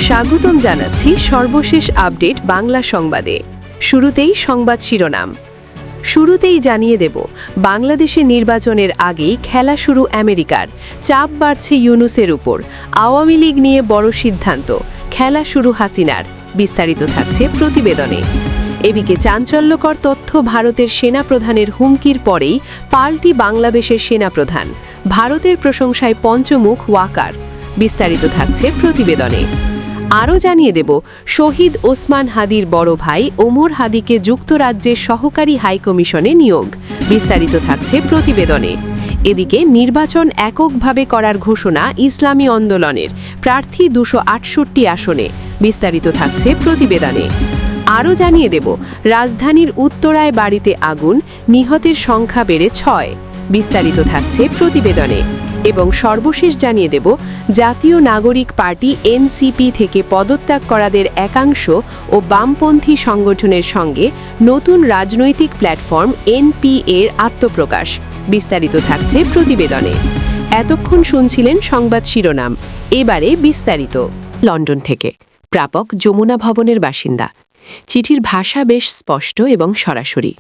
স্বাগতম জানাচ্ছি সর্বশেষ আপডেট বাংলা সংবাদে। শুরুতেই সংবাদ শিরোনাম। শুরুতেই জানিয়ে দেব, বাংলাদেশে নির্বাচনের আগেই খেলা শুরু আমেরিকার, চাপ বাড়ছে ইউনূসের উপর, আওয়ামী লীগ নিয়ে বড় সিদ্ধান্ত, খেলা শুরু হাসিনার। বিস্তারিত থাকছে প্রতিবেদনে। এদিকে চাঞ্চল্যকর তথ্য, ভারতের সেনাপ্রধানের হুমকির পরেই পাল্টি বাংলাদেশের সেনাপ্রধান, ভারতের প্রশংসায় পঞ্চমুখ ওয়াকার। বিস্তারিত থাকছে প্রতিবেদনে। আরও জানিয়ে দেব, শহীদ ওসমান হাদির বড় ভাই ওমর হাদিকে যুক্তরাজ্যের সহকারী হাইকমিশনে নিয়োগ। বিস্তারিত থাকছে প্রতিবেদনে। এদিকে নির্বাচন এককভাবে করার ঘোষণা ইসলামী আন্দোলনের, প্রার্থী 268 আসনে। বিস্তারিত থাকছে প্রতিবেদনে। আরও জানিয়ে দেব, রাজধানীর উত্তরায় বাড়িতে আগুন, নিহতের সংখ্যা বেড়ে 6। বিস্তারিত থাকছে প্রতিবেদনে। এবং সর্বশেষ জানিয়ে দেব, জাতীয় নাগরিক পার্টি এনসিপি থেকে পদত্যাগ করাদের একাংশ ও বামপন্থী সংগঠনের সঙ্গে নতুন রাজনৈতিক প্ল্যাটফর্ম এনপি-এর আত্মপ্রকাশ। বিস্তারিত থাকছে প্রতিবেদনে। এতক্ষণ শুনছিলেন সংবাদ শিরোনাম, এবারে বিস্তারিত। লন্ডন থেকে প্রাপক যমুনা ভবনের বাসিন্দা। চিঠির ভাষা বেশ স্পষ্ট এবং সরাসরি।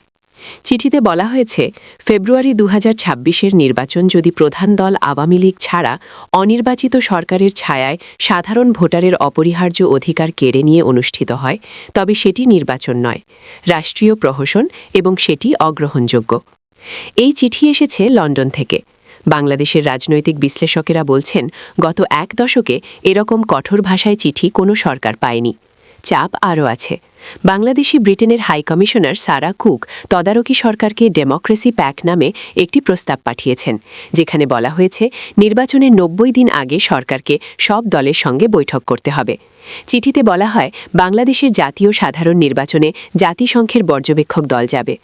চিঠিতে বলা হয়েছে, ফেব্রুয়ারি 2026-এর নির্বাচন যদি প্রধান দল আওয়ামী লীগ ছাড়া অনির্বাচিত সরকারের ছায়ায় সাধারণ ভোটারের অপরিহার্য অধিকার কেড়ে নিয়ে অনুষ্ঠিত হয়, তবে সেটি নির্বাচন নয়, রাষ্ট্রীয় প্রহসন, এবং সেটি অগ্রহণযোগ্য। এই চিঠি এসেছে লন্ডন থেকে। বাংলাদেশের রাজনৈতিক বিশ্লেষকেরা বলছেন, গত এক দশকে এরকম কঠোর ভাষায় চিঠি কোনো সরকার পায়নি। চাপ আরও আছে। বাংলাদেশি ব্রিটেনের হাইকমিশনার সারা কুক তদারকি সরকারকে ডেমোক্রেসি প্যাক নামে একটি প্রস্তাব পাঠিয়েছেন, যেখানে বলা হয়েছে নির্বাচনের 90 দিন আগে সরকারকে সব দলের সঙ্গে বৈঠক করতে হবে। চিঠিতে বলা হয়, বাংলাদেশের জাতীয় সাধারণ নির্বাচনে জাতিসংঘের পর্যবেক্ষক দল যাবে।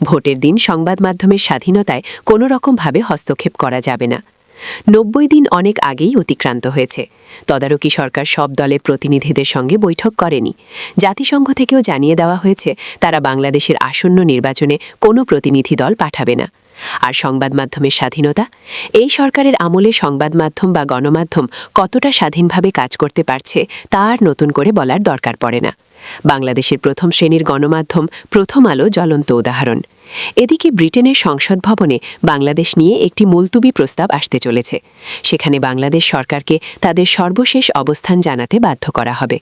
ভোটের দিন সংবাদ মাধ্যমের স্বাধীনতায় কোনো রকমভাবে হস্তক্ষেপ করা যাবে না। 90 দিন অনেক আগেই অতিক্রান্ত হয়েছে। তদারকি সরকার সব দলের প্রতিনিধিদের সঙ্গে বৈঠক করেনি। জাতিসংঘ থেকেও জানিয়ে দেওয়া হয়েছে তারা বাংলাদেশের আসন্ন নির্বাচনে কোনো প্রতিনিধি দল পাঠাবে না। আর সংবাদ মাধ্যমের স্বাধীনতা, এই সরকারের আমলে সংবাদ মাধ্যম বা গণমাধ্যম কতটা স্বাধীনভাবে কাজ করতে পারছে তা আর নতুন করে বলার দরকার পড়ে না। বাংলাদেশের প্রথম শ্রেণীর গণমাধ্যম প্রথম আলো জ্বলন্ত উদাহরণ। এদিকে ব্রিটেনের সংসদ ভবনে বাংলাদেশ নিয়ে একটি মুলতুবি প্রস্তাব আসতে চলেছে। সেখানে বাংলাদেশ সরকারকে তাদের সর্বশেষ অবস্থান জানাতে বাধ্য করা হবে।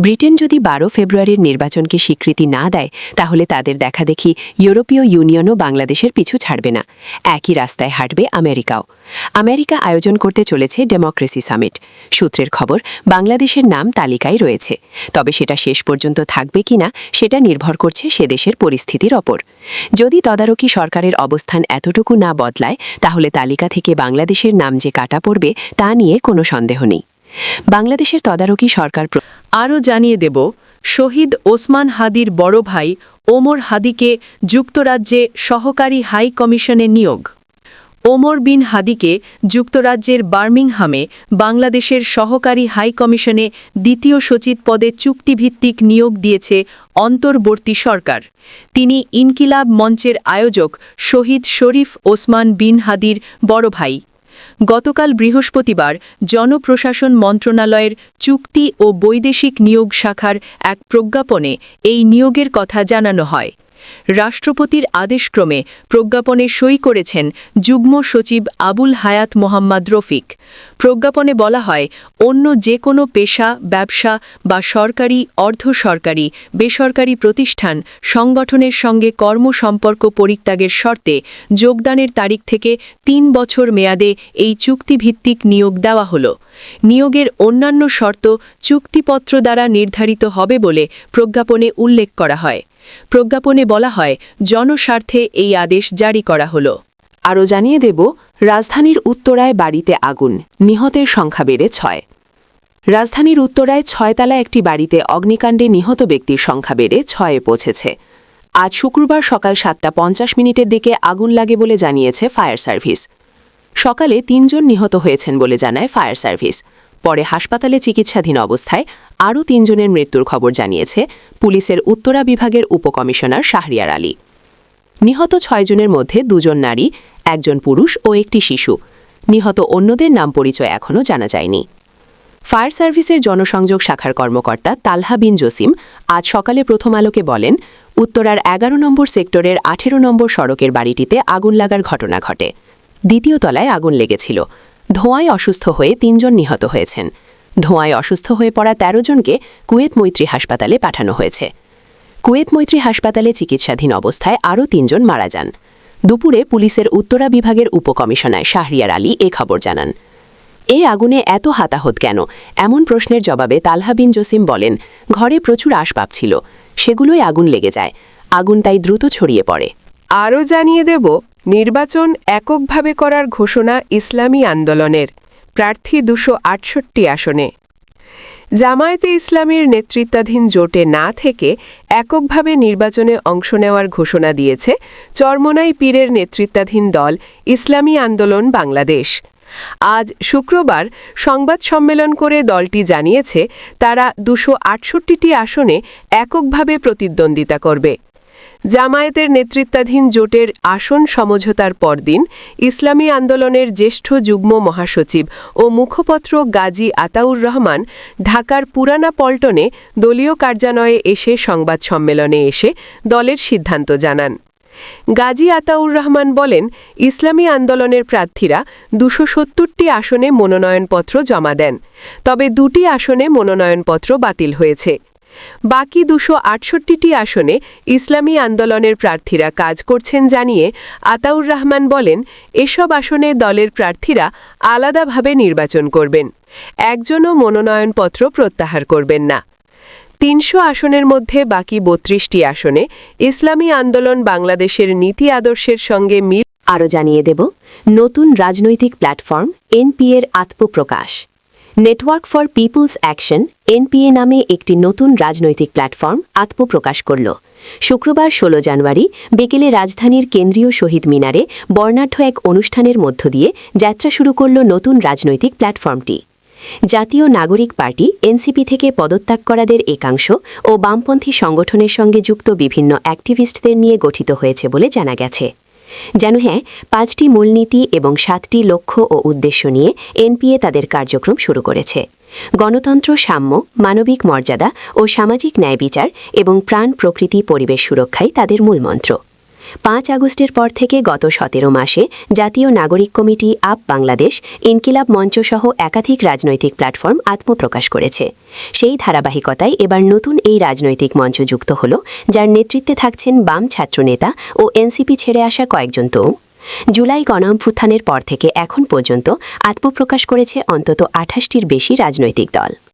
ব্রিটেন যদি 12 ফেব্রুয়ারির নির্বাচনকে স্বীকৃতি না দেয়, তাহলে তাদের দেখাদেখি ইউরোপীয় ইউনিয়নও বাংলাদেশের পিছু ছাড়বে না। একই রাস্তায় হাঁটবে আমেরিকাও। আমেরিকা আয়োজন করতে চলেছে ডেমোক্রেসি সামিট। সূত্রের খবর, বাংলাদেশের নাম তালিকায় রয়েছে, তবে সেটা শেষ পর্যন্ত থাকবে কিনা সেটা নির্ভর করছে সে দেশের পরিস্থিতির ওপর। যদি তদারকি সরকারের অবস্থান এতটুকু না বদলায়, তাহলে তালিকা থেকে বাংলাদেশের নাম যে কাটা পড়বে তা নিয়ে কোনো সন্দেহ নেই। বাংলাদেশের তদারকি সরকার আরও জানিয়ে দেব, শহীদ ওসমান হাদির বড় ভাই ওমর হাদিকে যুক্তরাজ্যে সহকারী হাই কমিশনে নিয়োগ। ওমর বিন হাদিকে যুক্তরাজ্যের বার্মিংহামে বাংলাদেশের সহকারী হাই কমিশনে দ্বিতীয় সচিব পদে চুক্তিভিত্তিক নিয়োগ দিয়েছে অন্তর্বর্তী সরকার। তিনি ইনকিলাব মঞ্চের আয়োজক শহীদ শরীফ ওসমান বিন হাদির বড় ভাই। গতকাল বৃহস্পতিবার জনপ্রশাসন মন্ত্রণালয়ের চুক্তি ও বৈদেশিক নিয়োগ শাখার এক প্রজ্ঞাপনে এই নিয়োগের কথা জানানো হয়। রাষ্ট্রপতির আদেশক্রমে প্রজ্ঞাপনে সই করেছেন যুগ্ম সচিব আবুল হায়াত মোহাম্মদ রফিক। প্রজ্ঞাপনে বলা হয়, অন্য যে কোনো পেশা, ব্যবসা বা সরকারি, অর্ধসরকারি, বেসরকারি প্রতিষ্ঠান সংগঠনের সঙ্গে কর্মসম্পর্ক পরিত্যাগের শর্তে যোগদানের তারিখ থেকে 3 বছর মেয়াদে এই চুক্তিভিত্তিক নিয়োগ দেওয়া হল। নিয়োগের অন্যান্য শর্ত চুক্তিপত্র দ্বারা নির্ধারিত হবে বলে প্রজ্ঞাপনে উল্লেখ করা হয়। প্রজ্ঞাপনে বলা হয়, জনস্বার্থে এই আদেশ জারি করা হল। আরও জানিয়ে দেব, রাজধানীর উত্তরায় বাড়িতে আগুন, নিহতের সংখ্যা বেড়ে 6। রাজধানীর উত্তরায় 6তলা একটি বাড়িতে অগ্নিকাণ্ডে নিহত ব্যক্তির সংখ্যা বেড়ে 6-এ পৌঁছেছে। আজ শুক্রবার সকাল 7:50 দিকে আগুন লাগে বলে জানিয়েছে ফায়ার সার্ভিস। সকালে 3 জন নিহত হয়েছেন বলে জানায় ফায়ার সার্ভিস। পরে হাসপাতালে চিকিৎসাধীন অবস্থায় আরও 3 জনের মৃত্যুর খবর জানিয়েছে পুলিশের উত্তরা বিভাগের উপকমিশনার শাহরিয়ার আলী। নিহত 6 জনের মধ্যে 2 জন নারী, 1 জন পুরুষ ও একটি শিশু। নিহত অন্যদের নাম পরিচয় এখনও জানা যায়নি। ফায়ার সার্ভিসের জনসংযোগ শাখার কর্মকর্তা তালহা বিন জসিম আজ সকালে প্রথম আলোকে বলেন, উত্তরার ১১ নম্বর সেক্টরের ১৮ নম্বর সড়কের বাড়িটিতে আগুন লাগার ঘটনা ঘটে। দ্বিতীয় তলায় আগুন লেগেছিল। ধোঁয়ায় অসুস্থ হয়ে ৩ জন নিহত হয়েছেন। ধোঁয়ায় অসুস্থ হয়ে পড়া ১৩ জনকে কুয়েত মৈত্রী হাসপাতালে পাঠানো হয়েছে। কুয়েত মৈত্রী হাসপাতালে চিকিৎসাধীন অবস্থায় আরও ৩ জন মারা যান। দুপুরে পুলিশের উত্তরা বিভাগের উপকমিশনার শাহরিয়ার আলী এ খবর জানান। এ আগুনে এত হাতাহত কেন, এমন প্রশ্নের জবাবে তালহা বিন জসিম বলেন, ঘরে প্রচুর আসবাব ছিল, সেগুলোই আগুন লেগে যায়। আগুন তাই দ্রুত ছড়িয়ে পড়ে। আরও জানিয়ে দেব, নির্বাচন এককভাবে করার ঘোষণা ইসলামী আন্দোলনের, প্রার্থী ২৬৮ আসনে। জামায়াতে ইসলামীর নেতৃত্বাধীন জোটে না থেকে এককভাবে নির্বাচনে অংশ নেওয়ার ঘোষণা দিয়েছে চরমোনাই পীরের নেতৃত্বাধীন দল ইসলামী আন্দোলন বাংলাদেশ। আজ শুক্রবার সংবাদ সম্মেলন করে দলটি জানিয়েছে তারা ২৬৮টি আসনে এককভাবে প্রতিদ্বন্দ্বিতা করবে। জামায়াতের নেতৃত্বাধীন জোটের আসন সমঝোতার পরদিন ইসলামী আন্দোলনের জ্যেষ্ঠ যুগ্ম মহাসচিব ও মুখপত্র গাজী আতাউর রহমান ঢাকার পুরানা পল্টনে দলীয় কার্যালয়ে এসে সংবাদ সম্মেলনে এসে দলের সিদ্ধান্ত জানান। গাজী আতাউর রহমান বলেন, ইসলামী আন্দোলনের প্রার্থীরা ২৭০টি আসনে মনোনয়নপত্র জমা দেন, তবে ২টি আসনে মনোনয়নপত্র বাতিল হয়েছে। বাকি ২৬৮টি আসনে ইসলামী আন্দোলনের প্রার্থীরা কাজ করছেন জানিয়ে আতাউর রহমান বলেন, এসব আসনে দলের প্রার্থীরা আলাদাভাবে নির্বাচন করবেন, একজনও মনোনয়নপত্র প্রত্যাহার করবেন না। ৩০০ আসনের মধ্যে বাকি ৩২টি আসনে ইসলামী আন্দোলন বাংলাদেশের নীতি আদর্শের সঙ্গে মিল। আরও জানিয়ে দেব, নতুন রাজনৈতিক প্ল্যাটফর্ম এনপিএর আত্মপ্রকাশ। Network for people's action NPA নামে একটি নতুন রাজনৈতিক প্ল্যাটফর্ম আত্মপ্রকাশ করল। শুক্রবার ১৬ জানুয়ারি বিকেলে রাজধানীর কেন্দ্রীয় শহীদ মিনারে বর্ণাঢ্য এক অনুষ্ঠানের মধ্য দিয়ে যাত্রা শুরু করল নতুন রাজনৈতিক প্ল্যাটফর্মটি। জাতীয় নাগরিক পার্টি এনসিপি থেকে পদত্যাগ করাদের একাংশ ও বামপন্থী সংগঠনের সঙ্গে যুক্ত বিভিন্ন অ্যাক্টিভিস্টদের নিয়ে গঠিত হয়েছে বলে জানা গেছে। হ্যাঁ, ৫টি মূলনীতি এবং ৭টি লক্ষ্য ও উদ্দেশ্য নিয়ে এনপিএ তাদের কার্যক্রম শুরু করেছে। গণতন্ত্র, সাম্য, মানবিক মর্যাদা ও সামাজিক ন্যায় বিচার এবং প্রাণ, প্রকৃতি, পরিবেশ সুরক্ষাই তাদের মূলমন্ত্র। ৫ আগস্টের পর থেকে গত ১৭ মাসে জাতীয় নাগরিক কমিটি, আপ বাংলাদেশ, ইনকিলাব মঞ্চসহ একাধিক রাজনৈতিক প্ল্যাটফর্ম আত্মপ্রকাশ করেছে। সেই ধারাবাহিকতায় এবার নতুন এই রাজনৈতিক মঞ্চ যুক্ত হল, যার নেতৃত্বে থাকছেন বাম ছাত্রনেতা ও এনসিপি ছেড়ে আসা কয়েকজন। তো জুলাই গণঅভ্যুত্থানের পর থেকে এখন পর্যন্ত আত্মপ্রকাশ করেছে অন্তত ২৮টির বেশি রাজনৈতিক দল।